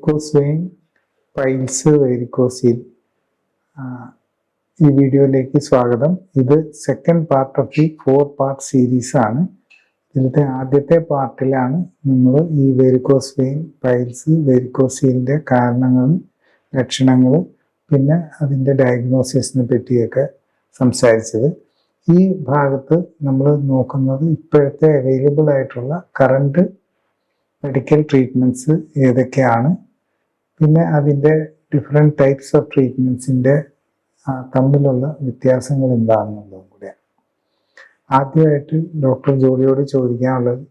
Varicose vein, piles, varicocele ഈ വീഡിയോയിലേക്ക് സ്വാഗതം. ഇത് സെക്കൻഡ് പാർട്ട് ഓഫ് ദി 4-പാർട്ട് സീരീസ് ആണ്. ഇതിലത്തെ ആദ്യത്തെ പാർട്ടിലാണ് നമ്മൾ ഈ വെരിക്കോസ് വെയിൻ, പൈൽസ്, വെരിക്കോസിലിൻ്റെ കാരണങ്ങളും ലക്ഷണങ്ങളും പിന്നെ അതിൻ്റെ ഡയഗ്നോസിസിനെ പറ്റിയൊക്കെ സംസാരിച്ചത്. ഈ ഭാഗത്ത് നമ്മൾ നോക്കുന്നത് ഇപ്പോഴത്തെ അവൈലബിൾ ആയിട്ടുള്ള കറണ്ട് മെഡിക്കൽ ട്രീറ്റ്മെൻറ്റ്സ് ഏതൊക്കെയാണ്, പിന്നെ അതിൻ്റെ ഡിഫറെൻറ്റ് ടൈപ്സ് ഓഫ് ട്രീറ്റ്മെൻറ്റ്സിൻ്റെ തമ്മിലുള്ള വ്യത്യാസങ്ങൾ എന്താണെന്നുള്ളതും കൂടെയാണ്. ആദ്യമായിട്ട് ഡോക്ടർ ജോളിയോട് ചോദിക്കാനുള്ളത്,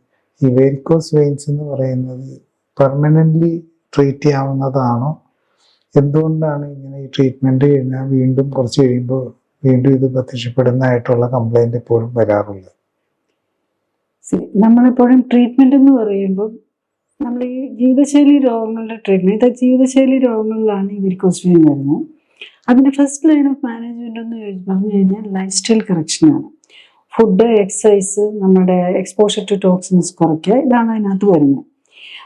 ഈ വെരിക്കോസ് വെയിൻസ് എന്ന് പറയുന്നത് പെർമനൻ്റ്ലി ട്രീറ്റ് ചെയ്യാവുന്നതാണോ? എന്തുകൊണ്ടാണ് ഇങ്ങനെ ഈ ട്രീറ്റ്മെൻറ്റ് കഴിഞ്ഞാൽ വീണ്ടും കുറച്ച് കഴിയുമ്പോൾ വീണ്ടും ഇത് പ്രത്യക്ഷപ്പെടുന്നതായിട്ടുള്ള കംപ്ലൈൻറ്റ് എപ്പോഴും വരാറുള്ളത്? നമ്മളെപ്പോഴും ട്രീറ്റ്മെൻറ്റ് എന്ന് പറയുമ്പോൾ നമ്മൾ ഈ ജീവിതശൈലി രോഗങ്ങളുടെ ട്രീറ്റ്മെൻറ്റ്, ഇത് ജീവിതശൈലി രോഗങ്ങളിലാണ് ഈ വെരിക്കോസ് വെയിൻ വരുന്നത്. അതിൻ്റെ ഫസ്റ്റ് ലൈൻ ഓഫ് മാനേജ്മെൻ്റ് എന്ന് പറഞ്ഞു കഴിഞ്ഞാൽ ലൈഫ് സ്റ്റൈൽ കറക്ഷനാണ്. ഫുഡ്, എക്സസൈസ്, നമ്മുടെ എക്സ്പോഷർ ടു ടോക്സിൻസ് കുറയ്ക്കുക, ഇതാണ് അതിനകത്ത് വരുന്നത്.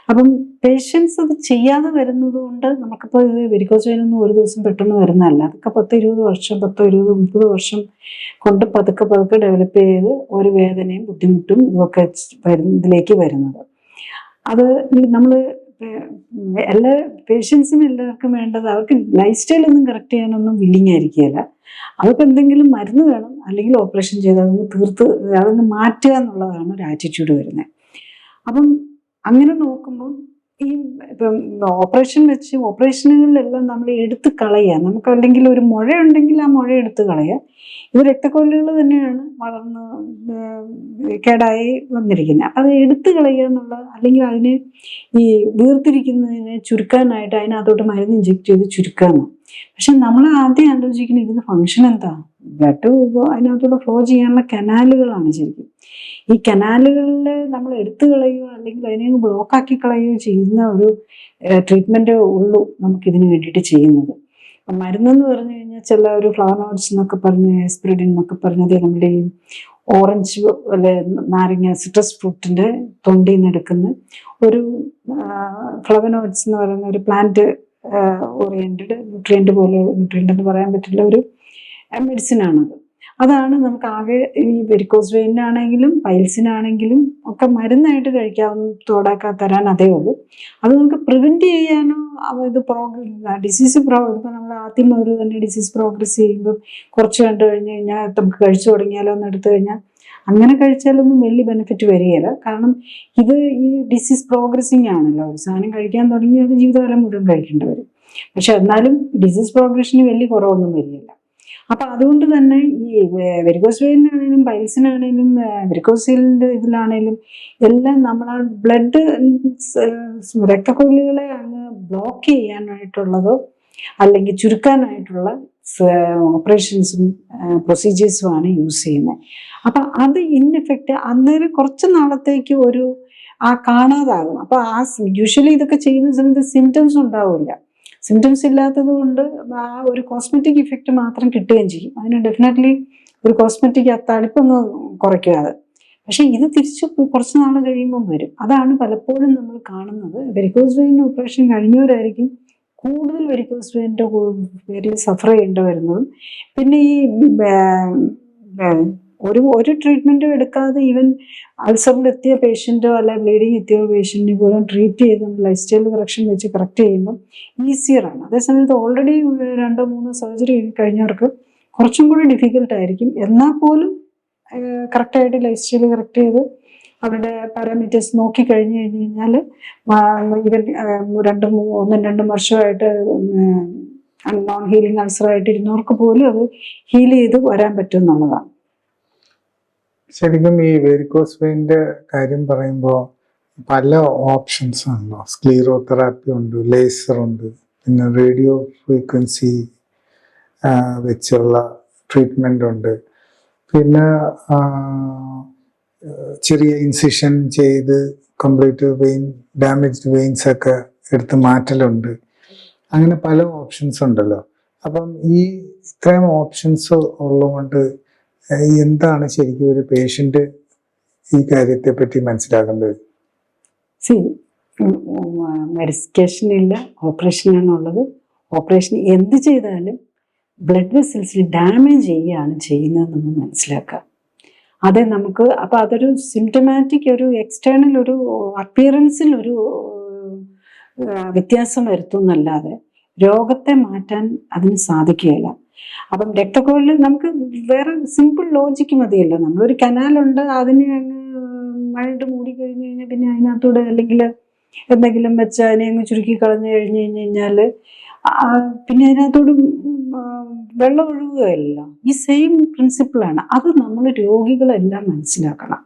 അപ്പം പേഷ്യൻസ് അത് ചെയ്യാതെ വരുന്നത് കൊണ്ട് നമുക്കിപ്പോൾ ഇത് വെരിക്കോസ് വെയിൻ ഒന്നും ഒരു ദിവസം പെട്ടെന്ന് വരുന്നതല്ല. അതൊക്കെ 10-20 വർഷം, 10-20-30 വർഷം കൊണ്ട് പതുക്കെ ഡെവലപ്പ് ചെയ്ത് ഒരു വേദനയും ബുദ്ധിമുട്ടും ഇതൊക്കെ ഇതിലേക്ക് വരുന്നത്. അത് നമ്മൾ എല്ലാ പേഷ്യൻസിനും എല്ലാവർക്കും വേണ്ടത് അവർക്ക് ലൈഫ് സ്റ്റൈലൊന്നും കറക്റ്റ് ചെയ്യാനൊന്നും വില്ലിങ് ആയിരിക്കുകയില്ല. അവർക്ക് എന്തെങ്കിലും മരുന്ന് വേണം, അല്ലെങ്കിൽ ഓപ്പറേഷൻ ചെയ്ത് അതങ്ങ് മാറ്റുക എന്നുള്ളതാണ് ഒരു ആറ്റിറ്റ്യൂഡ് വരുന്നത്. അപ്പം അങ്ങനെ നോക്കുമ്പോൾ ഈ ഇപ്പം ഓപ്പറേഷനുകളിലെല്ലാം നമ്മൾ എടുത്ത് കളയുക. നമുക്ക് അല്ലെങ്കിൽ ഒരു മുഴ ഉണ്ടെങ്കിൽ ആ മുഴ എടുത്ത് കളയുക. ഇത് രക്തക്കൊള്ളികൾ തന്നെയാണ് വളർന്ന് കേടായി വന്നിരിക്കുന്നത്. അത് എടുത്ത് കളയുക എന്നുള്ള, അല്ലെങ്കിൽ അതിനെ ഈ വീർത്തിരിക്കുന്നതിനെ ചുരുക്കാനായിട്ട് അതിനകത്തോട്ട് മരുന്ന് ഇഞ്ചെക്ട് ചെയ്ത് ചുരുക്കാന്ന്. പക്ഷെ നമ്മൾ ആദ്യം ആലോചിക്കുന്നത് ഇതിന് ഫങ്ഷൻ എന്താ? ബ്ലഡ് അതിനകത്തോട്ട് ഫ്ലോ ചെയ്യാനുള്ള കനാലുകളാണ് ശരിക്കും. ഈ കനാലുകളിൽ നമ്മൾ എടുത്തു കളയുകയോ അല്ലെങ്കിൽ അതിനെ ബ്ലോക്കാക്കി കളയുകയോ ചെയ്യുന്ന ഒരു ട്രീറ്റ്മെൻറ്റേ ഉള്ളൂ നമുക്കിതിന് വേണ്ടിയിട്ട് ചെയ്യുന്നത്. മരുന്നെന്ന് പറഞ്ഞു കഴിഞ്ഞാൽ ചില ഒരു ഫ്ലവനോയിഡ്സ് എന്നൊക്കെ പറഞ്ഞ്, എസ്പിരിഡിൻ എന്നൊക്കെ പറഞ്ഞത് നമ്മുടെ ഈ ഓറഞ്ച് അല്ലെ നാരങ്ങ, സിട്രസ് ഫ്രൂട്ടിൻ്റെ തൊണ്ടിൽ നിന്ന് എടുക്കുന്ന ഒരു ഫ്ലവനോയിഡ്സ് എന്ന് പറയുന്ന ഒരു പ്ലാന്റ് ഓറിയൻറ്റഡ് ന്യൂട്രിയൻ്റ് പോലെ, ന്യൂട്രിയൻ്റ് എന്ന് പറയാൻ പറ്റില്ല, ഒരു മെഡിസിനാണത്. അതാണ് നമുക്ക് ആകെ ഈ വെരിക്കോസ് വെയിനാണെങ്കിലും പൈൽസിനാണെങ്കിലും ഒക്കെ മരുന്നായിട്ട് കഴിക്കാവുന്ന തരാൻ അതേ ഉള്ളൂ. അത് നമുക്ക് പ്രിവെൻറ്റ് ചെയ്യാനോ ഇത് ഡിസീസ് ഇപ്പം നമ്മൾ ആദ്യം മുതൽ തന്നെ ഡിസീസ് പ്രോഗ്രസ് ചെയ്യുമ്പോൾ കുറച്ച് കണ്ടു കഴിഞ്ഞ് കഴിഞ്ഞാൽ നമുക്ക് കഴിച്ചു തുടങ്ങിയാലോ എന്ന് എടുത്തു കഴിഞ്ഞാൽ അങ്ങനെ കഴിച്ചാലൊന്നും വലിയ ബെനിഫിറ്റ് വരികയില്ല. കാരണം ഇത് ഈ ഡിസീസ് പ്രോഗ്രസിങ് ആണല്ലോ. ഒരു സാധനം കഴിക്കാൻ തുടങ്ങി അത് ജീവിതകാലം മുഴുവൻ കഴിക്കേണ്ടി വരും. പക്ഷെ എന്നാലും ഡിസീസ് പ്രോഗ്രഷന് വലിയ കുറവൊന്നും വരികയില്ല. അപ്പൊ അതുകൊണ്ട് തന്നെ ഈ വെരിക്കോസ് വെയിനാണേലും പൈൽസിനാണേലും വെരിക്കോസിലിൻ്റെ ഇതിലാണേലും എല്ലാം നമ്മൾ ആ ബ്ലഡ് രക്തക്കൊള്ളികളെ അങ്ങ് ബ്ലോക്ക് ചെയ്യാനായിട്ടുള്ളതോ അല്ലെങ്കിൽ ചുരുക്കാനായിട്ടുള്ള ഓപ്പറേഷൻസും പ്രൊസീജിയേഴ്സുമാണ് യൂസ് ചെയ്യുന്നത്. അപ്പൊ അത് ഇൻഎഫക്റ്റ് അന്നേരം കുറച്ച് നാളത്തേക്ക് ഒരു കാണാതാകും. അപ്പൊ യൂഷ്വലി ഇതൊക്കെ ചെയ്യുന്ന സമയത്ത് സിംറ്റംസ് ഉണ്ടാവില്ല. സിംറ്റംസ് ഇല്ലാത്തത് കൊണ്ട് ആ ഒരു കോസ്മെറ്റിക് ഇഫക്റ്റ് മാത്രം കിട്ടുകയും ചെയ്യും. അതിന് ഡെഫിനറ്റ്ലി ഒരു കോസ്മെറ്റിക് തളിപ്പൊന്ന് കുറയ്ക്കാതെ. പക്ഷെ ഇത് തിരിച്ച് കുറച്ച് നാൾ കഴിയുമ്പം വരും. അതാണ് പലപ്പോഴും നമ്മൾ കാണുന്നത്. വെരിക്കോസ് വെയിൻ ഓപ്പറേഷൻ കഴിഞ്ഞവരായിരിക്കും കൂടുതൽ വെരിക്കോസ് വെയിൻ്റെ പേരിൽ സഫർ ചെയ്യേണ്ടി വരുന്നതും. പിന്നെ ഈ ഒരു ട്രീറ്റ്മെൻറ്റും എടുക്കാതെ ഈവൻ അൾസറിലെത്തിയ പേഷ്യൻറ്റോ അല്ലെ ബ്ലീഡിങ് എത്തിയ പേഷ്യൻറ്റിനെ പോലും ട്രീറ്റ് ചെയ്ത് ലൈഫ് സ്റ്റൈൽ കറക്ഷൻ വെച്ച് കറക്റ്റ് ചെയ്യുമ്പോൾ ഈസിയറാണ്. അതേസമയത്ത് ഓൾറെഡി 2-3 സർജറി കഴിഞ്ഞവർക്ക് കുറച്ചും കൂടി ഡിഫിക്കൽട്ടായിരിക്കും. എന്നാൽ പോലും കറക്റ്റായിട്ട് ലൈഫ് സ്റ്റൈൽ കറക്റ്റ് ചെയ്ത് അവരുടെ പാരാമീറ്റേഴ്സ് നോക്കി കഴിഞ്ഞ് കഴിഞ്ഞാൽ ഇവൻ 1-2 വർഷമായിട്ട് നോൺ ഹീലിംഗ് അൾസറായിട്ട് ഇരുന്നവർക്ക് പോലും അത് ഹീൽ ചെയ്ത് വരാൻ പറ്റും എന്നുള്ളതാണ്. ശരിക്കും ഈ വെരിക്കോസ് വെയിൻ്റെ കാര്യം പറയുമ്പോൾ പല ഓപ്ഷൻസ് ആണല്ലോ. സ്ക്ലീറോതെറാപ്പി ഉണ്ട്, ലേസർ ഉണ്ട്, പിന്നെ റേഡിയോ ഫ്രീക്വൻസി വെച്ചുള്ള ട്രീറ്റ്മെൻ്റ് ഉണ്ട്, പിന്നെ ചെറിയ ഇൻസിഷൻ ചെയ്ത് കംപ്ലീറ്റ് വെയിൻ ഡാമേജ്ഡ് വെയിൻസ് ഒക്കെ എടുത്ത് മാറ്റലുണ്ട്. അങ്ങനെ പല ഓപ്ഷൻസ് ഉണ്ടല്ലോ. അപ്പം ഈ ഇത്രയും ഓപ്ഷൻസ് ഉള്ളതുകൊണ്ട് എന്താണ് ശരിക്കും ഒരു പേഷ്യൻ്റ് ഈ കാര്യത്തെ പറ്റി മനസ്സിലാക്കേണ്ടത്? മെഡിക്കേഷൻ ഇല്ല, ഓപ്പറേഷനാണുള്ളത്. ഓപ്പറേഷൻ എന്ത് ചെയ്താലും ബ്ലഡ് വെസൽസിൽ ഡാമേജ് ചെയ്യുകയാണ് ചെയ്യുന്നതെന്ന് മനസ്സിലാക്കുക. അത് നമുക്ക് അപ്പം അതൊരു സിംറ്റമാറ്റിക്, ഒരു എക്സ്റ്റേണൽ ഒരു അപ്പിയറൻസിൽ ഒരു വ്യത്യാസം വരുത്തും എന്നല്ലാതെ രോഗത്തെ മാറ്റാൻ അതിന് സാധിക്കുകയില്ല. അപ്പം രക്തക്കൊഴൽ നമുക്ക് വേറെ സിമ്പിൾ ലോജിക്ക് മതിയല്ലോ. നമ്മളൊരു കനാലുണ്ട്, അതിനെ അങ്ങ് മഴയിട്ട് മൂടി കഴിഞ്ഞ് കഴിഞ്ഞാൽ പിന്നെ അതിനകത്തൂടെ അല്ലെങ്കിൽ എന്തെങ്കിലും വെച്ച് അതിനെ അങ്ങ് ചുരുക്കി കളഞ്ഞു കഴിഞ്ഞ് കഴിഞ്ഞാൽ പിന്നെ അതിനകത്തോട് വെള്ളം ഒഴുകുകയല്ലോ. ഈ സെയിം പ്രിൻസിപ്പിളാണ്. അത് നമ്മൾ രോഗികളെല്ലാം മനസ്സിലാക്കണം.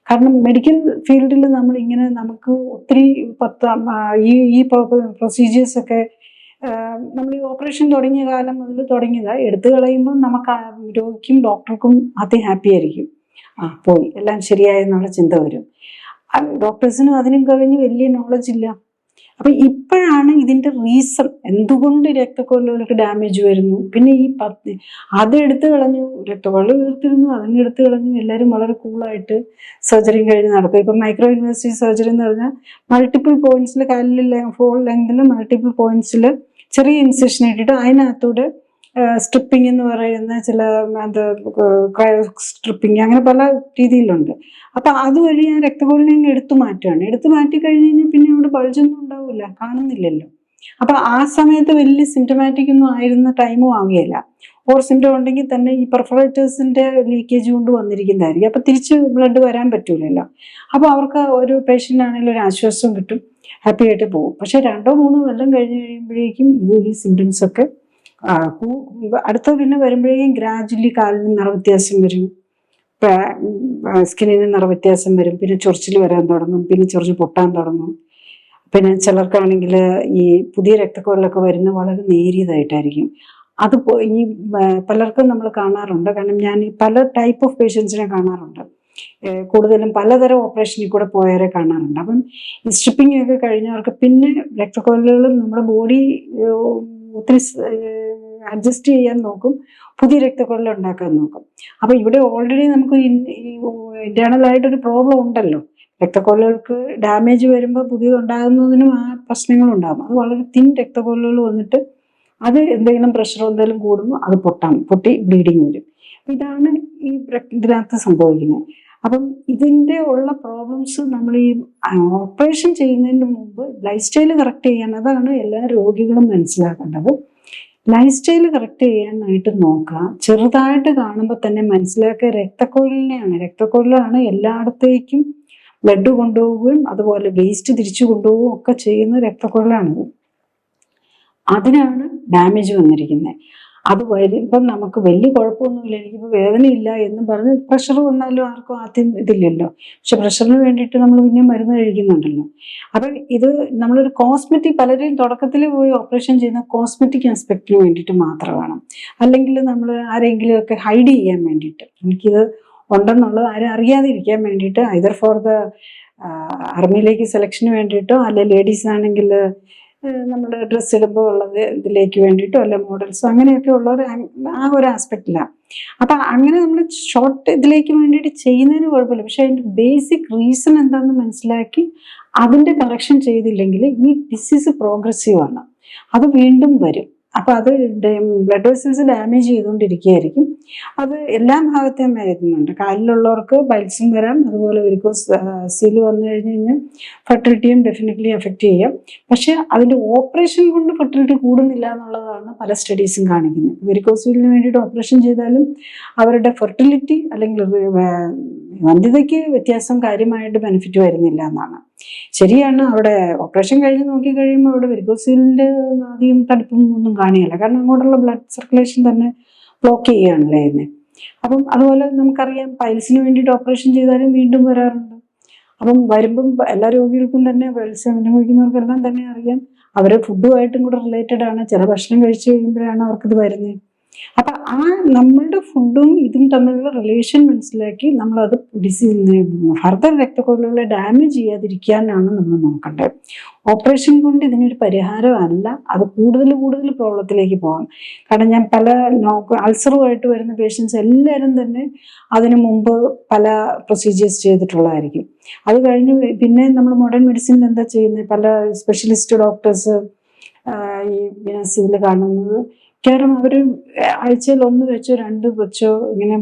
കാരണം മെഡിക്കൽ ഫീൽഡിൽ നമ്മളിങ്ങനെ നമുക്ക് ഒത്തിരി ഈ പ്രൊസീജിയേഴ്സൊക്കെ നമ്മൾ ഈ ഓപ്പറേഷൻ തുടങ്ങിയ കാലം മുതൽ തുടങ്ങിയതാണ്. എടുത്തു കളയുമ്പോൾ നമുക്ക് രോഗിക്കും ഡോക്ടർക്കും ആദ്യം ഹാപ്പി ആയിരിക്കും. പോയി എല്ലാം ശരിയായെന്നുള്ള ചിന്ത വരും. ഡോക്ടേഴ്സിനും അതിനും കഴിഞ്ഞ് വലിയ നോളജ് ഇല്ല. അപ്പൊ ഇപ്പോഴാണ് ഇതിന്റെ റീസൺ എന്തുകൊണ്ട് രക്തക്കൊഴലുകൾക്ക് ഡാമേജ് വരുന്നു. പിന്നെ ഈ അത് എടുത്തു കളഞ്ഞു, രക്തക്കൊഴൽ വീർത്തിരുന്നു, അതിന് എടുത്തു കളഞ്ഞു, എല്ലാവരും വളരെ കൂളായിട്ട് സർജറിയും കഴിഞ്ഞ് നടക്കും. ഇപ്പം മൈക്രോ ഇൻവേസീവ് സർജറി എന്ന് പറഞ്ഞാൽ മൾട്ടിപ്പിൾ പോയിന്റ്സിൽ, കാലിൽ ഫോൾ ലെങ്തിൽ മൾട്ടിപ്പിൾ പോയിന്റ്സിൽ ചെറിയ ഇൻസെഷൻ ഇട്ടിട്ട് അതിനകത്തൂടെ സ്ട്രിപ്പിംഗ് എന്ന് പറയുന്ന ചില ക്രയോ സ്ട്രിപ്പിംഗ്, അങ്ങനെ പല രീതിയിലുണ്ട്. അപ്പൊ അതുവഴി ആ രക്തക്കൊഴലിനെ എടുത്തു മാറ്റുകയാണ്. എടുത്തു മാറ്റി കഴിഞ്ഞ് കഴിഞ്ഞാൽ പിന്നെ അവിടെ ബൾജൊന്നും ഉണ്ടാവില്ല, കാണുന്നില്ലല്ലോ. അപ്പൊ ആ സമയത്ത് വലിയ സിംറ്റമാറ്റിക് ഒന്നും ആയിരുന്ന ടൈമും ആവുകയില്ല. ഓർ സിംറ്റം ഉണ്ടെങ്കിൽ തന്നെ ഈ പെർഫറേറ്റേഴ്സിന്റെ ലീക്കേജ് കൊണ്ട് വന്നിരിക്കുന്നതായിരിക്കും. അപ്പൊ തിരിച്ച് ബ്ലഡ് വരാൻ പറ്റൂലല്ലോ. അപ്പൊ അവർക്ക് ഒരു പേഷ്യൻ്റ് ആണെങ്കിലും ഒരു ആശ്വാസം കിട്ടും, ഹാപ്പി ആയിട്ട് പോകും. പക്ഷെ 2-3 കൊല്ലം കഴിഞ്ഞ് കഴിയുമ്പോഴേക്കും ഈ സിംറ്റംസ് ഒക്കെ അടുത്ത പിന്നെ വരുമ്പോഴേക്കും ഗ്രാജുവലി കാലിന് നിറവ്യത്യാസം വരും, സ്കിന്നിന് നിറവ്യത്യാസം വരും, പിന്നെ ചൊറിച്ചിൽ വരാൻ തുടങ്ങും, പിന്നെ ചൊറിച്ച് പൊട്ടാൻ തുടങ്ങും. പിന്നെ ചിലർക്കാണെങ്കിൽ ഈ പുതിയ രക്തക്കൊഴലൊക്കെ വരുന്നത് വളരെ നേരിയതായിട്ടായിരിക്കും. അത് ഈ പലർക്കും നമ്മൾ കാണാറുണ്ട്. കാരണം ഞാൻ ഈ പല ടൈപ്പ് ഓഫ് പേഷ്യൻസിനെ കാണാറുണ്ട്. കൂടുതലും പലതരം ഓപ്പറേഷനിൽ കൂടെ പോയവരെ കാണാറുണ്ട്. അപ്പം ഈ സ്ട്രിപ്പിംഗ് ഒക്കെ കഴിഞ്ഞവർക്ക് പിന്നെ രക്തക്കൊഴലുകൾ നമ്മുടെ ബോഡി ഒത്തിരി അഡ്ജസ്റ്റ് ചെയ്യാൻ നോക്കും, പുതിയ രക്തക്കൊഴൽ ഉണ്ടാക്കാൻ നോക്കും. അപ്പൊ ഇവിടെ ഓൾറെഡി നമുക്ക് ഇന്റേണൽ ആയിട്ടൊരു പ്രോബ്ലം ഉണ്ടല്ലോ. രക്തക്കൊഴലുകൾക്ക് ഡാമേജ് വരുമ്പോൾ പുതിയതുണ്ടാകുന്നതിനും ആ പ്രശ്നങ്ങളുണ്ടാകും. അത് വളരെ തിൻ രക്തക്കൊഴലുകൾ വന്നിട്ട് അത് എന്തെങ്കിലും പ്രഷർ എന്തെങ്കിലും കൂടുമ്പോൾ അത് പൊട്ടി ബ്ലീഡിങ് വരും. ഇതാണ് ഈ ഇതിനകത്ത് സംഭവിക്കുന്നത്. അപ്പം ഇതിൻ്റെ ഉള്ള പ്രോബ്ലംസ് നമ്മൾ ഈ ഓപ്പറേഷൻ ചെയ്യുന്നതിന് മുമ്പ് ലൈഫ് സ്റ്റൈല് കറക്റ്റ് ചെയ്യാൻ, അതാണ് എല്ലാ രോഗികളും മനസ്സിലാക്കേണ്ടത്. ലൈഫ് സ്റ്റൈല് കറക്റ്റ് ചെയ്യാനായിട്ട് നോക്കുക. ചെറുതായിട്ട് കാണുമ്പോൾ തന്നെ മനസ്സിലാക്കുക രക്തക്കൊഴലാണ് എല്ലായിടത്തേക്കും ബ്ലഡ് കൊണ്ടുപോവുകയും അതുപോലെ വേസ്റ്റ് തിരിച്ചു കൊണ്ടുപോവുകയും ഒക്കെ ചെയ്യുന്ന രക്തക്കൊഴലാണിത്. അതിനാണ് ഡാമേജ് വന്നിരിക്കുന്നത്. അത് വരുമ്പം നമുക്ക് വലിയ കുഴപ്പമൊന്നുമില്ല, എനിക്കിപ്പോൾ വേദനയില്ല എന്ന് പറഞ്ഞ് പ്രഷർ വന്നാലും ആർക്കും ആദ്യം ഇതില്ലല്ലോ. പക്ഷെ പ്രഷറിന് വേണ്ടിയിട്ട് നമ്മൾ പിന്നെ മരുന്ന് കഴിക്കുന്നുണ്ടല്ലോ. അപ്പം ഇത് നമ്മളൊരു കോസ്മെറ്റിക്, പലരെയും തുടക്കത്തിൽ പോയി ഓപ്പറേഷൻ ചെയ്യുന്ന കോസ്മെറ്റിക് ആസ്പെക്റ്റിന് വേണ്ടിയിട്ട് മാത്രമാണ്. അല്ലെങ്കിൽ നമ്മൾ ആരെങ്കിലും ഒക്കെ ഹൈഡ് ചെയ്യാൻ വേണ്ടിയിട്ട്, എനിക്കിത് ഉണ്ടെന്നുള്ളത് ആരും അറിയാതിരിക്കാൻ വേണ്ടിയിട്ട്, ഐദർ ഫോർ ദ ആർമിയിലേക്ക് സെലക്ഷന് വേണ്ടിയിട്ടോ, അല്ലെ ലേഡീസ് ആണെങ്കിൽ നമ്മൾ ഡ്രസ്സ് ഇടുമ്പോൾ ഉള്ളത് ഇതിലേക്ക് വേണ്ടിയിട്ടോ, അല്ലെ മോഡൽസോ അങ്ങനെയൊക്കെ ഉള്ള ആ ഒരു ആസ്പെക്റ്റിലാണ്. അപ്പം അങ്ങനെ നമ്മൾ ഷോർട്ട് ഇതിലേക്ക് വേണ്ടിയിട്ട് ചെയ്യുന്നതിന് കുഴപ്പമില്ല. പക്ഷെ അതിൻ്റെ ബേസിക് റീസൺ എന്താണെന്ന് മനസ്സിലാക്കി അതിൻ്റെ കറക്ഷൻ ചെയ്തില്ലെങ്കിൽ ഈ ഡിസീസ് പ്രോഗ്രസീവ് ആണ്, അത് വീണ്ടും വരും. അപ്പം അത് ബ്ലഡ് വെസൽസ് ഡാമേജ് ചെയ്തുകൊണ്ടിരിക്കുകയായിരിക്കും. അത് എല്ലാ ഭാഗത്തെയും വരുന്നുണ്ട്. കാലിലുള്ളവർക്ക് പൈൽസും വരാം, അതുപോലെ വെരിക്കോസിൽ വന്നു കഴിഞ്ഞ് കഴിഞ്ഞാൽ ഫെർട്ടിലിറ്റിയും ഡെഫിനറ്റ്ലി എഫക്റ്റ് ചെയ്യാം. പക്ഷെ അതിൻ്റെ ഓപ്പറേഷൻ കൊണ്ട് ഫെർട്ടിലിറ്റി കൂടുന്നില്ല എന്നുള്ളതാണ് പല സ്റ്റഡീസും കാണിക്കുന്നത്. വെരിക്കോസിലിന് വേണ്ടിയിട്ട് ഓപ്പറേഷൻ ചെയ്താലും അവരുടെ ഫെർട്ടിലിറ്റി അല്ലെങ്കിൽ വന്ധ്യതയ്ക്ക് വ്യത്യാസം കാര്യമായിട്ട് ബെനിഫിറ്റ് വരുന്നില്ല എന്നാണ്. ശരിയാണ്, അവിടെ ഓപ്പറേഷൻ കഴിഞ്ഞ് നോക്കിക്കഴിയുമ്പോൾ അവിടെ വെരിക്കോസിലിൻ്റെ അധികം തടുപ്പും ഒന്നും കാണില്ല. കാരണം അങ്ങോട്ടുള്ള ബ്ലഡ് സർക്കുലേഷൻ തന്നെ ബ്ലോക്ക് ചെയ്യുകയാണല്ലേ എന്നെ. അപ്പം അതുപോലെ നമുക്കറിയാം പൈൽസിന് വേണ്ടിയിട്ട് ഓപ്പറേഷൻ ചെയ്താലും വീണ്ടും വരാറുണ്ട്. അപ്പം വരുമ്പം എല്ലാ രോഗികൾക്കും തന്നെ പൈൽസ് അനുഭവിക്കുന്നവർക്കെല്ലാം തന്നെ അറിയാം, അവരെ ഫുഡുമായിട്ടും കൂടെ റിലേറ്റഡ് ആണ്. ചില ഭക്ഷണം കഴിച്ചു കഴിയുമ്പോഴാണ് അവർക്കിത് വരുന്നത്. അപ്പൊ ആ നമ്മളുടെ ഫുഡും ഇതും തമ്മിലുള്ള റിലേഷൻ മനസ്സിലാക്കി നമ്മളത് ഫർദർ രക്തക്കൊഴലുകളെ ഡാമേജ് ചെയ്യാതിരിക്കാനാണ് നമ്മൾ നോക്കേണ്ടത്. ഓപ്പറേഷൻ കൊണ്ട് ഇതിനൊരു പരിഹാരമല്ല, അത് കൂടുതൽ കൂടുതൽ പ്രോബ്ലത്തിലേക്ക് പോകാം. കാരണം ഞാൻ പല അൾസറുമായിട്ട് വരുന്ന പേഷ്യൻസ് എല്ലാവരും തന്നെ അതിനു മുമ്പ് പല പ്രൊസീജിയേഴ്സ് ചെയ്തിട്ടുള്ളതായിരിക്കും. അത് കഴിഞ്ഞ് പിന്നെ നമ്മൾ മോഡേൺ മെഡിസിനിൽ എന്താ ചെയ്യുന്നത്, പല സ്പെഷ്യലിസ്റ്റ് ഡോക്ടേഴ്സ് ഈ സിവിൽ കാണുന്നത് കാരണം അവർ ആഴ്ചയിൽ 1 വെച്ചോ 2 വെച്ചോ ഇങ്ങനെ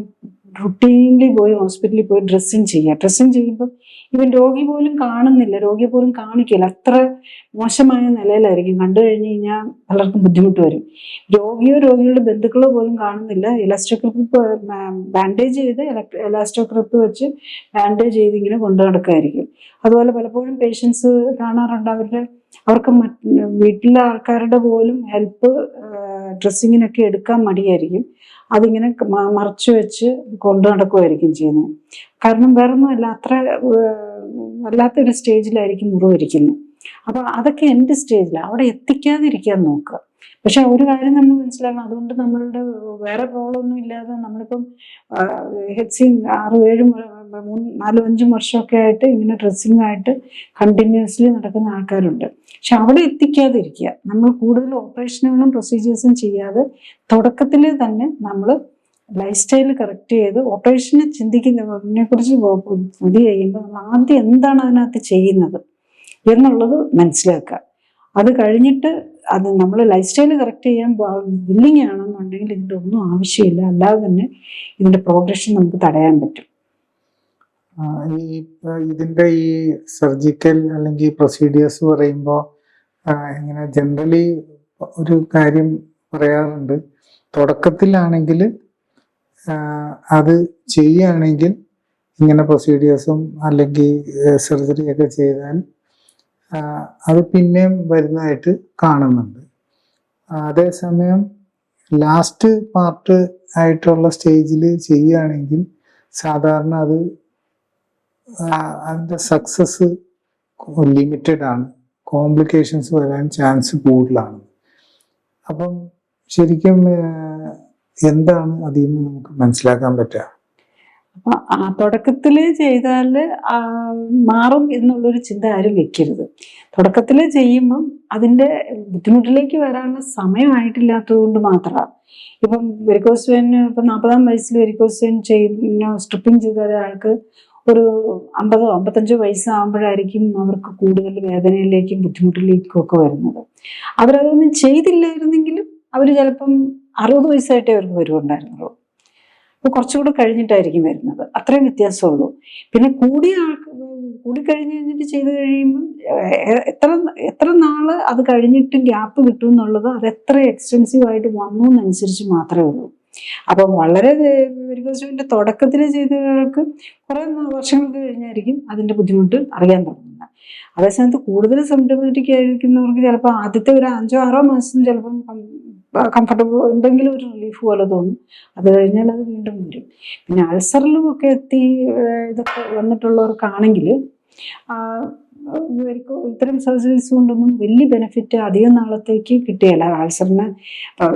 റുട്ടീൻലി പോയി ഹോസ്പിറ്റലിൽ പോയി ഡ്രസ്സിങ് ചെയ്യുമ്പോൾ ഇവൻ രോഗി പോലും കാണുന്നില്ല, രോഗിയെ പോലും കാണിക്കില്ല, അത്ര മോശമായ നിലയിലായിരിക്കും. കണ്ടു കഴിഞ്ഞ് കഴിഞ്ഞാൽ പലർക്കും ബുദ്ധിമുട്ട് വരും. രോഗികളുടെ ബന്ധുക്കളോ പോലും കാണുന്നില്ല. ഇലാസ്റ്റോക്രിപ്പ് ബാൻഡേജ് ചെയ്ത് ഇലാസ്റ്റോക്രിപ്പ് വെച്ച് ബാൻഡേജ് ചെയ്ത് ഇങ്ങനെ കൊണ്ടു നടക്കുമായിരിക്കും. അതുപോലെ പലപ്പോഴും പേഷ്യൻസ് കാണാറുണ്ട്, അവർക്ക് വീട്ടിലെ ആൾക്കാരുടെ പോലും ഹെൽപ്പ് ഡ്രസ്സിങ്ങിനൊക്കെ എടുക്കാൻ മടിയായിരിക്കും. അതിങ്ങനെ മറച്ചു വെച്ച് കൊണ്ടു നടക്കുമായിരിക്കും ചെയ്യുന്നത്. കാരണം വേറൊന്നുമല്ല, അത്ര വല്ലാത്തൊരു സ്റ്റേജിലായിരിക്കും മുറിവിരിക്കുന്നത്. അപ്പൊ അതൊക്കെ എൻ്റെ സ്റ്റേജിലാണ്, അവിടെ എത്തിക്കാതിരിക്കാൻ നോക്കുക. പക്ഷെ ഒരു കാര്യം നമ്മൾ മനസ്സിലാക്കണം, അതുകൊണ്ട് നമ്മളുടെ വേറെ പ്രോബ്ലം ഒന്നും ഇല്ലാതെ നമ്മളിപ്പം ഹെഡ്സിങ് 6-7 4-5 വർഷമൊക്കെ ആയിട്ട് ഇങ്ങനെ ഡ്രസ്സിങ്ങായിട്ട് കണ്ടിന്യൂസ്ലി നടക്കുന്ന ആൾക്കാരുണ്ട്. പക്ഷെ അവിടെ എത്തിക്കാതിരിക്കുക. നമ്മൾ കൂടുതൽ ഓപ്പറേഷനുകളും പ്രൊസീജിയേഴ്സും ചെയ്യാതെ തുടക്കത്തിൽ തന്നെ നമ്മൾ ലൈഫ് സ്റ്റൈൽ കറക്റ്റ് ചെയ്ത് ഓപ്പറേഷനെ ചിന്തിക്കുന്നതിനെ കുറിച്ച് ഇത് ചെയ്യുമ്പോൾ നമ്മൾ ആദ്യം എന്താണ് അതിനകത്ത് ചെയ്യുന്നത് എന്നുള്ളത് മനസ്സിലാക്കുക. അത് കഴിഞ്ഞിട്ട് അത് നമ്മൾ ലൈഫ് സ്റ്റൈൽ കറക്റ്റ് ചെയ്യാൻ വില്ലിങ് ആണെന്നുണ്ടെങ്കിൽ ഇതിൻ്റെ ഒന്നും ആവശ്യമില്ല, അല്ലാതെ തന്നെ ഇതിൻ്റെ പ്രോഗ്രഷൻ നമുക്ക് തടയാൻ പറ്റും. ഇതിന്റെ ഈ സർജിക്കൽ അല്ലെങ്കിൽ പ്രൊസീഡിയേഴ്സ് പറയുമ്പോൾ ഇങ്ങനെ ജനറലി ഒരു കാര്യം പറയാറുണ്ട്, തുടക്കത്തിലാണെങ്കിൽ അത് ചെയ്യുകയാണെങ്കിൽ ഇങ്ങനെ പ്രൊസീഡിയേഴ്സും അല്ലെങ്കിൽ സർജറി ഒക്കെ ചെയ്താൽ അത് പിന്നെയും വരുന്നതായിട്ട് കാണുന്നുണ്ട്. അതേസമയം ലാസ്റ്റ് പാർട്ട് ആയിട്ടുള്ള സ്റ്റേജിൽ ചെയ്യുകയാണെങ്കിൽ സാധാരണ അതിൻ്റെ സക്സസ് ലിമിറ്റഡ് ആണ്, കോംപ്ലിക്കേഷൻസ് വരാൻ ചാൻസ് കൂടുതലാണ്. അപ്പം ശരിക്കും എന്താണ് അതിൽ നിന്ന് നമുക്ക് മനസ്സിലാക്കാൻ പറ്റുക? അപ്പൊ തുടക്കത്തില് ചെയ്താല് മാറും എന്നുള്ളൊരു ചിന്ത ആരും വെക്കരുത്. തുടക്കത്തില് ചെയ്യുമ്പം അതിന്റെ ബുദ്ധിമുട്ടിലേക്ക് വരാനുള്ള സമയമായിട്ടില്ലാത്തത് കൊണ്ട് മാത്രമാണ്. ഇപ്പം വെരിക്കോസ് വെയിന് ഇപ്പം 40-ാം വയസ്സിൽ വെരിക്കോസ് വെയിൻ സ്ട്രിപ്പിംഗ് ചെയ്ത ഒരാൾക്ക് ഒരു 50-55 വയസ്സാകുമ്പോഴായിരിക്കും അവർക്ക് കൂടുതൽ വേദനയിലേക്കും ബുദ്ധിമുട്ടിലേക്കും ഒക്കെ വരുന്നത്. അവരതൊന്നും ചെയ്തില്ലായിരുന്നെങ്കിലും അവർ ചിലപ്പം 60 വയസ്സായിട്ടേ അവർക്ക് വരുന്നുണ്ടായിരുന്നുള്ളൂ. അപ്പോൾ കുറച്ചുകൂടെ കഴിഞ്ഞിട്ടായിരിക്കും വരുന്നത്, അത്രയും വ്യത്യാസമുള്ളൂ. പിന്നെ കൂടിക്കഴിഞ്ഞ് കഴിഞ്ഞിട്ട് ചെയ്ത് കഴിയുമ്പം എത്ര നാള് അത് കഴിഞ്ഞിട്ട് ഗ്യാപ്പ് കിട്ടും എന്നുള്ളത് അത് എത്ര എക്സ്റ്റെൻസീവ് ആയിട്ട് വന്നു എന്നനുസരിച്ച് മാത്രമേ ഉള്ളൂ. അപ്പം വളരെ വെരിക്കോസ് വെയിൻ്റെ തുടക്കത്തിൽ ചെയ്തവർക്ക് കുറെ വർഷങ്ങൾക്ക് കഴിഞ്ഞായിരിക്കും അതിന്റെ ബുദ്ധിമുട്ട് അറിയാൻ തുടങ്ങുന്നത്. അതേസമയത്ത് കൂടുതൽ സിംപ്റ്റമാറ്റിക് ആയിരിക്കുന്നവർക്ക് ചിലപ്പോൾ ആദ്യത്തെ ഒരു 5-6 മാസം ചിലപ്പം കംഫർട്ടബിൾ എന്തെങ്കിലും ഒരു റിലീഫ് പോലെ തോന്നും. അത് കഴിഞ്ഞാൽ അത് വീണ്ടും വരും. പിന്നെ അൾസറിലും ഒക്കെ ഇതൊക്കെ വന്നിട്ടുള്ളവർക്കാണെങ്കിൽ ഇത്തരം സർജറീസ് കൊണ്ടൊന്നും വലിയ ബെനിഫിറ്റ് അധികം നാളത്തേക്ക് കിട്ടിയല്ല. അൾസറിന്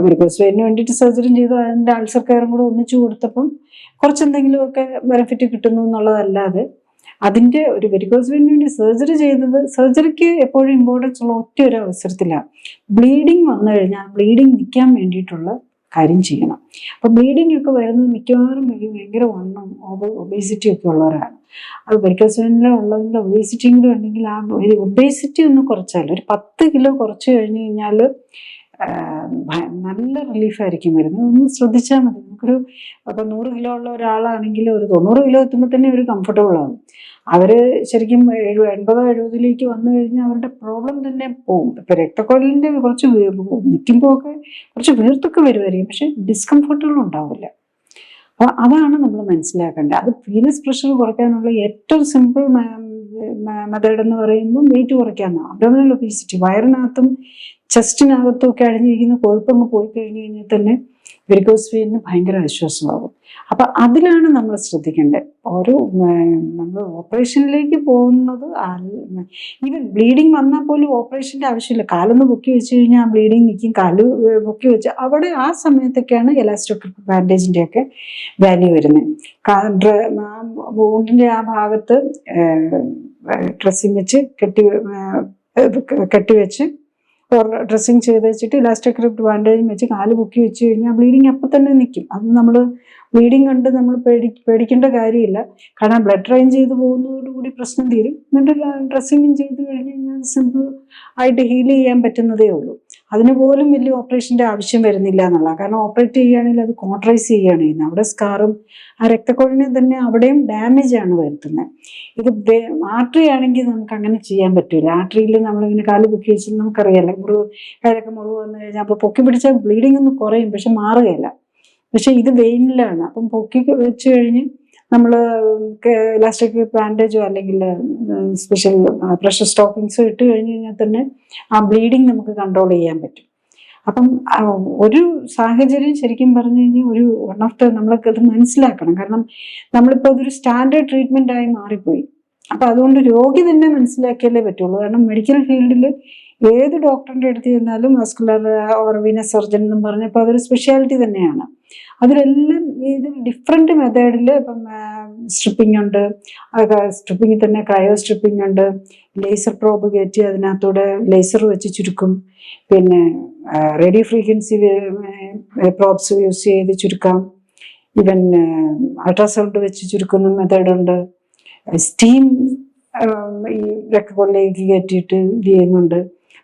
വെരിക്കോസ് വെയിന് വേണ്ടിയിട്ട് സർജറി ചെയ്ത് അതിൻ്റെ അൾസർ കെയറും കൂടെ ഒന്നിച്ചു കൊടുത്തപ്പം കുറച്ചെന്തെങ്കിലുമൊക്കെ ബെനിഫിറ്റ് കിട്ടുന്നു എന്നുള്ളതല്ലാതെ അതിൻ്റെ ഒരു വെരിക്കോസ് വെയിന് വേണ്ടി സർജറിക്ക് എപ്പോഴും ഇമ്പോർട്ടൻസ് ഉള്ള ഒറ്റ ഒരു അവസരത്തിലാണ് ബ്ലീഡിങ് വന്നു കഴിഞ്ഞാൽ ബ്ലീഡിങ് നിൽക്കാൻ വേണ്ടിയിട്ടുള്ള കാര്യം ചെയ്യണം. അപ്പോൾ ബ്ലീഡിങ് ഒക്കെ വരുന്നത് മിക്കവാറും ഭയങ്കര വണ്ണം ഒബേസിറ്റി ഒക്കെ ഉള്ളവരാണ്. അത് വെരിക്കോസ് വെയിനിൽ ഉള്ളതിൻ്റെ ഒബേസിറ്റിയും കൂടെ ഉണ്ടെങ്കിൽ ആ ഒബേസിറ്റി ഒന്ന് കുറച്ചാൽ ഒരു 10 കിലോ കുറച്ച് കഴിഞ്ഞ് കഴിഞ്ഞാൽ നല്ല റിലീഫായിരിക്കും വരുന്നത്. ഒന്ന് ശ്രദ്ധിച്ചാൽ മതി. നമുക്കൊരു അപ്പം 100 കിലോ ഉള്ള ഒരാളാണെങ്കിൽ ഒരു 90 കിലോ എത്തുമ്പോൾ തന്നെ ഒരു കംഫർട്ടബിൾ ആകും. അവര് ശരിക്കും 80-70 വന്നു കഴിഞ്ഞാൽ അവരുടെ പ്രോബ്ലം തന്നെ പോകും. ഇപ്പൊ രക്തക്കൊഴലിന്റെ കുറച്ച് നിൽക്കുമ്പോൾ ഒക്കെ കുറച്ച് വീർത്തൊക്കെ വരുമായിരിക്കും, പക്ഷെ ഡിസ്കംഫർട്ടുകൾ ഉണ്ടാവില്ല. അപ്പൊ അതാണ് നമ്മൾ മനസ്സിലാക്കേണ്ടത്. അത് വീനസ് പ്രഷർ കുറയ്ക്കാനുള്ള ഏറ്റവും സിമ്പിൾ മെത്തേഡ് എന്ന് പറയുമ്പോൾ വെയിറ്റ് കുറയ്ക്കാമെന്നാണ്. അബ്ഡോമിനൽ ഒബേസിറ്റി, വയറിനകത്തും ചെസ്റ്റിനകത്തും ഒക്കെ അഴിഞ്ഞിരിക്കുന്ന കൊഴുപ്പങ്ങ് പോയി കഴിഞ്ഞ് കഴിഞ്ഞാൽ തന്നെ വെരിക്കോസ് വെയിനിന് ഭയങ്കര ആശ്വാസമാകും. അപ്പം അതിലാണ് നമ്മൾ ശ്രദ്ധിക്കേണ്ടത്. നമ്മൾ ഓപ്പറേഷനിലേക്ക് പോകുന്നത് ഈവൻ ബ്ലീഡിങ് വന്നാൽ പോലും ഓപ്പറേഷൻ്റെ ആവശ്യമില്ല. കാലൊന്ന് പൊക്കി വെച്ച് കഴിഞ്ഞാൽ ആ ബ്ലീഡിങ് നിൽക്കും. കാല് പൊക്കി വെച്ച് അവിടെ ആ സമയത്തൊക്കെയാണ് എലാസ്റ്റോ ബാൻഡേജിൻ്റെയൊക്കെ വാല്യൂ വരുന്നത്. വൂണ്ടിൻ്റെ ആ ഭാഗത്ത് ഡ്രസ്സിങ് വെച്ച് കെട്ടിവെച്ച് ഡ്രസ്സിങ് ചെയ്ത് വെച്ചിട്ട് ഇലാസ്റ്റിക് ബാൻഡേജും വെച്ച് കാല് പൊക്കി വെച്ച് കഴിഞ്ഞാൽ ബ്ലീഡിങ് അപ്പം തന്നെ നിൽക്കും. അത് നമ്മൾ ബ്ലീഡിങ് കണ്ട് നമ്മൾ പേടിക്കേണ്ട കാര്യമില്ല. കാരണം ബ്ലഡ് ഡ്രെയിൻ ചെയ്ത് പോകുന്നതോടുകൂടി പ്രശ്നം തീരും. എന്നിട്ട് ഡ്രസ്സിങ്ങും ചെയ്ത് കഴിഞ്ഞ് കഴിഞ്ഞാൽ സിമ്പിൾ ആയിട്ട് ഹീൽ ചെയ്യാൻ പറ്റുന്നതേ ഉള്ളൂ. അതിന് പോലും വലിയ ഓപ്പറേഷൻ്റെ ആവശ്യം വരുന്നില്ല എന്നുള്ള. കാരണം ഓപ്പറേറ്റ് ചെയ്യുകയാണെങ്കിൽ അത് കോൺട്രൈസ് ചെയ്യുകയാണ് ചെയ്യുന്നത്. അവിടെ സ്കാറും ആ രക്തക്കൊഴിനെ തന്നെ അവിടെയും ഡാമേജ് ആണ് വരുത്തുന്നത്. ഇത് ആർട്ടറി ആണെങ്കിൽ നമുക്ക് അങ്ങനെ ചെയ്യാൻ പറ്റില്ല. ആർട്ടറിയിൽ നമ്മളിങ്ങനെ കാല് പൊക്കി വെച്ചാൽ നമുക്കറിയാലോ, കയ്യിലൊക്കെ മുറിവ് വന്നു കഴിഞ്ഞാൽ അപ്പോൾ പൊക്കി പിടിച്ചാൽ ബ്ലീഡിങ് ഒന്ന് കുറയും, പക്ഷെ മാറുകയില്ല. പക്ഷെ ഇത് വെയിനിലാണ്. അപ്പം പൊക്കി വെച്ച് കഴിഞ്ഞ് നമ്മൾ ഇലാസ്റ്റിക് ബാൻഡേജോ അല്ലെങ്കിൽ സ്പെഷ്യൽ പ്രഷർ സ്റ്റോക്കിങ്സോ ഇട്ട് കഴിഞ്ഞ് കഴിഞ്ഞാൽ തന്നെ ആ ബ്ലീഡിങ് നമുക്ക് കൺട്രോൾ ചെയ്യാൻ പറ്റും. അപ്പം ഒരു സാഹചര്യം ശരിക്കും പറഞ്ഞു കഴിഞ്ഞാൽ ഒരു വൺ ഓഫ് ദ നമ്മളൊക്കെ അത് മനസ്സിലാക്കണം. കാരണം നമ്മളിപ്പോൾ അതൊരു സ്റ്റാൻഡേർഡ് ട്രീറ്റ്മെൻ്റ് ആയി മാറിപ്പോയി. അപ്പം അതുകൊണ്ട് രോഗി തന്നെ മനസ്സിലാക്കിയാലേ പറ്റുള്ളൂ. കാരണം മെഡിക്കൽ ഫീൽഡിൽ ഏത് ഡോക്ടറിൻ്റെ അടുത്ത് ചെന്നാലും മസ്കുലർ ഓർ വീനസ് സർജൻ എന്നും പറഞ്ഞപ്പോൾ അതൊരു സ്പെഷ്യാലിറ്റി തന്നെയാണ്. അതിലെല്ലാം ഇത് ഡിഫറെൻറ്റ് മെത്തേഡിൽ ഇപ്പം സ്ട്രിപ്പിംഗ് ഉണ്ട്, സ്ട്രിപ്പിങ്ങിൽ തന്നെ ക്രയോ സ്ട്രിപ്പിംഗ് ഉണ്ട്, ലേസർ പ്രോബ് കയറ്റി അതിനകത്തൂടെ ലേസർ വെച്ച് ചുരുക്കും, പിന്നെ റേഡിയോ ഫ്രീക്വൻസി പ്രോബ്സ് യൂസ് ചെയ്ത് ചുരുക്കാം, ഈവൻ അൾട്രാസൗണ്ട് വെച്ച് ചുരുക്കുന്ന മെത്തേഡുണ്ട്, സ്റ്റീം ഈ രക്തക്കൊള്ളിലേക്ക് കയറ്റിയിട്ട് ഇത് ചെയ്യുന്നുണ്ട്,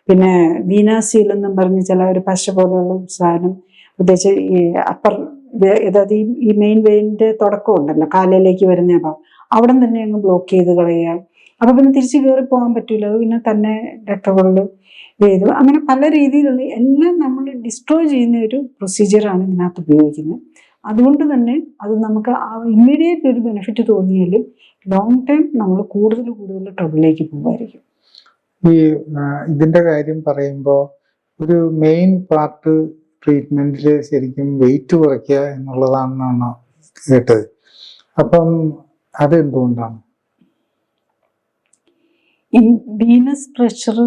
പിന്നെ വീനാസീൽ എന്നും പറഞ്ഞ് ചില ഒരു പശ പോലെയുള്ള സാധനം പ്രത്യേകിച്ച് ഈ അപ്പർ അതായത് ഈ മെയിൻ വെയിൻ്റെ തുടക്കം ഉണ്ടല്ലോ കാലിലേക്ക് വരുന്ന അപ്പം അവിടെ തന്നെ അങ്ങ് ബ്ലോക്ക് ചെയ്ത് കളയുക. അപ്പം പിന്നെ തിരിച്ച് കയറി പോകാൻ പറ്റില്ല. അത് പിന്നെ തന്നെ രക്തക്കൊള്ളു ചെയ്തു. അങ്ങനെ പല രീതിയിലുള്ള എല്ലാം നമ്മൾ ഡിസ്ട്രോയ് ചെയ്യുന്ന ഒരു പ്രൊസീജിയറാണ് ഇതിനകത്ത് ഉപയോഗിക്കുന്നത്. അതുകൊണ്ട് തന്നെ അത് നമുക്ക് ഇമ്മീഡിയറ്റ് ഒരു ബെനിഫിറ്റ് തോന്നിയാലും ലോങ് ടൈം നമ്മൾ കൂടുതൽ ട്രബിളിലേക്ക് പോകുമായിരിക്കും. ഈ ഇതിന്റെ കാര്യം പറയുമ്പോൾ ഒരു മെയിൻ പാർട്ട് ട്രീറ്റ്മെന്റിൽ ശരിക്കും വെയിറ്റ് കുറയ്ക്കുക എന്നുള്ളതാണെന്നാണ് കേട്ടത്. അപ്പം അത് എന്തുകൊണ്ടാണ്? ഈ വീനസ് പ്രഷർ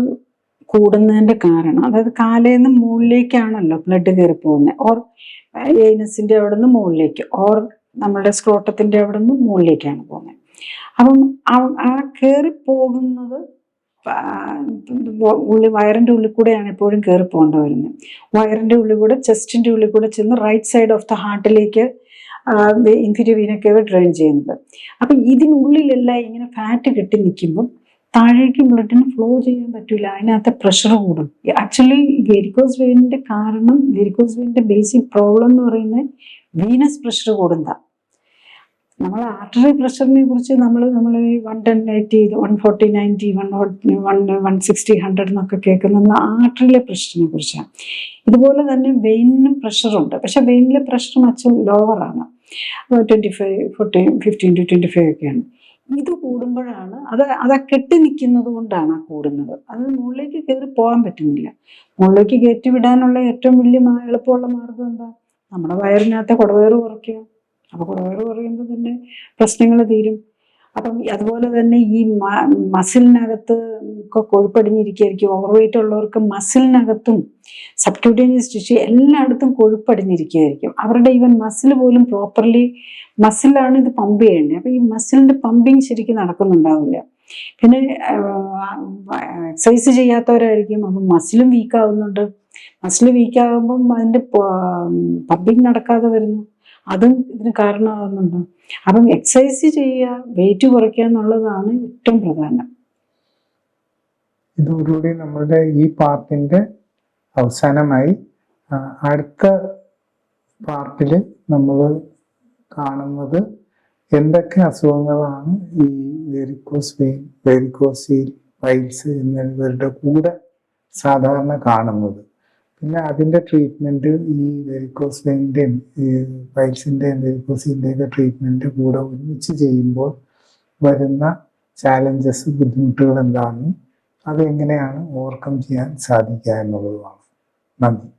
കൂടുന്നതിന്റെ കാരണം, അതായത് കാലയിൽ നിന്ന് മുകളിലേക്കാണല്ലോ ബ്ലഡ് കയറി പോകുന്നത്, ഓർ ഏനസിന്റെ അവിടെ നിന്ന് മുകളിലേക്ക്, ഓർ നമ്മുടെ സ്ക്രോട്ടത്തിന്റെ അവിടെ നിന്ന് മുകളിലേക്കാണ് പോകുന്നത്. അപ്പം ആ കയറി പോകുന്നത് വയറിന്റെ ഉള്ളിൽ കൂടെയാണ് എപ്പോഴും കയറി പോകേണ്ടി വരുന്നത്. വയറിന്റെ ഉള്ളിൽ കൂടെ ചെസ്റ്റിന്റെ ഉള്ളിൽ കൂടെ ചെന്ന് റൈറ്റ് സൈഡ് ഓഫ് ദ ഹാർട്ടിലേക്ക് ഇൻഫീരിയർ വീന കേവ് ഡ്രെയിൻ ചെയ്യുന്നത്. അപ്പം ഇതിനുള്ളിലെല്ലാം ഇങ്ങനെ ഫാറ്റ് കെട്ടി നിൽക്കുമ്പം താഴേക്ക് ബ്ലഡിന് ഫ്ലോ ചെയ്യാൻ പറ്റില്ല. അതിനകത്ത് പ്രഷർ കൂടും. ആക്ച്വലി വെരിക്കോസ് വെയിനിന്റെ കാരണം, വെരിക്കോസ് വെയിനിന്റെ ബേസിക് പ്രോബ്ലം എന്ന് പറയുന്നത് വീനസ് പ്രഷർ കൂടുന്നതാണ്. നമ്മൾ ആർട്ടറി പ്രഷറിനെ കുറിച്ച് നമ്മൾ 110/80, 140/90, 160, 100 എന്നൊക്കെ കേൾക്കുന്ന നമ്മൾ ആർട്ടറിയിലെ പ്രഷറിനെ കുറിച്ചാണ്. ഇതുപോലെ തന്നെ വെയിനിനും പ്രഷറുണ്ട്. പക്ഷെ വെയിനിലെ പ്രഷർ മച്ചും ലോവറാണ്, 25, 15 to 25 ഒക്കെയാണ്. ഇത് കൂടുമ്പോഴാണ് അത് കെട്ടി നിൽക്കുന്നത് കൊണ്ടാണ് ആ കൂടുന്നത്. അത് മുകളിലേക്ക് കയറി പോകാൻ പറ്റുന്നില്ല. മുകളിലേക്ക് കയറ്റി വിടാനുള്ള ഏറ്റവും വലിയ എളുപ്പമുള്ള മാർഗം എന്താ? നമ്മുടെ വയറിനകത്തെ കുടവയറ് കുറയ്ക്കുക. അപ്പോൾ കുടവയറ് കുറയുമ്പോൾ തന്നെ പ്രശ്നങ്ങൾ തീരും. അപ്പം അതുപോലെ തന്നെ ഈ മസിലിനകത്ത് ഒക്കെ കൊഴുപ്പടിഞ്ഞിരിക്കുകയായിരിക്കും. ഓവർ വെയിറ്റ് ഉള്ളവർക്ക് മസിലിനകത്തും സബ്ക്യൂട്ടേനിയസ് ടിഷ്യൂ എല്ലായിടത്തും കൊഴുപ്പടിഞ്ഞിരിക്കുകയായിരിക്കും. അവരുടെ ഈവൻ മസിൽ പോലും പ്രോപ്പർലി, മസിലാണ് ഇത് പമ്പ് ചെയ്യേണ്ടത്. അപ്പം ഈ മസിലിൻ്റെ പമ്പിങ് ശരിക്കും നടക്കുന്നുണ്ടാവില്ല. പിന്നെ എക്സസൈസ് ചെയ്യാത്തവരായിരിക്കും. അപ്പം മസിലും വീക്കാവുന്നുണ്ട്. മസിൽ വീക്കാകുമ്പം അതിൻ്റെ പമ്പിങ് നടക്കാതെ വരുന്നു. അതും ഇതിന് കാരണമാകുന്നുണ്ട്. അപ്പം എക്സസൈസ് ചെയ്യുക, വെയിറ്റ് കുറയ്ക്കുക എന്നുള്ളതാണ് ഏറ്റവും പ്രധാനം. ഇതോടുകൂടി നമ്മളുടെ ഈ പാർട്ടിന്റെ അവസാനമായി. അടുത്ത പാർട്ടിൽ നമ്മൾ കാണുന്നത് എന്തൊക്കെ അസുഖങ്ങളാണ് ഈ വെരിക്കോസ് വെയിൻ, വെരിക്കോസീൽ, പൈൽസ് എന്നിവരുടെ കൂടെ സാധാരണ കാണുന്നത്. പിന്നെ അതിൻ്റെ ട്രീറ്റ്മെൻറ്റ് ഈ വെരിക്കോസ് വെയിൻ്റെയും ഈ പൈൽസിൻ്റെയും വെരിക്കോസിൻ്റെയൊക്കെ ട്രീറ്റ്മെൻറ്റ് കൂടെ ഒരുമിച്ച് ചെയ്യുമ്പോൾ വരുന്ന ചാലഞ്ചസ്, ബുദ്ധിമുട്ടുകൾ എന്താണെന്നും അതെങ്ങനെയാണ് ഓവർകം ചെയ്യാൻ സാധിക്കുക എന്നുള്ളതുമാണ്. നന്ദി.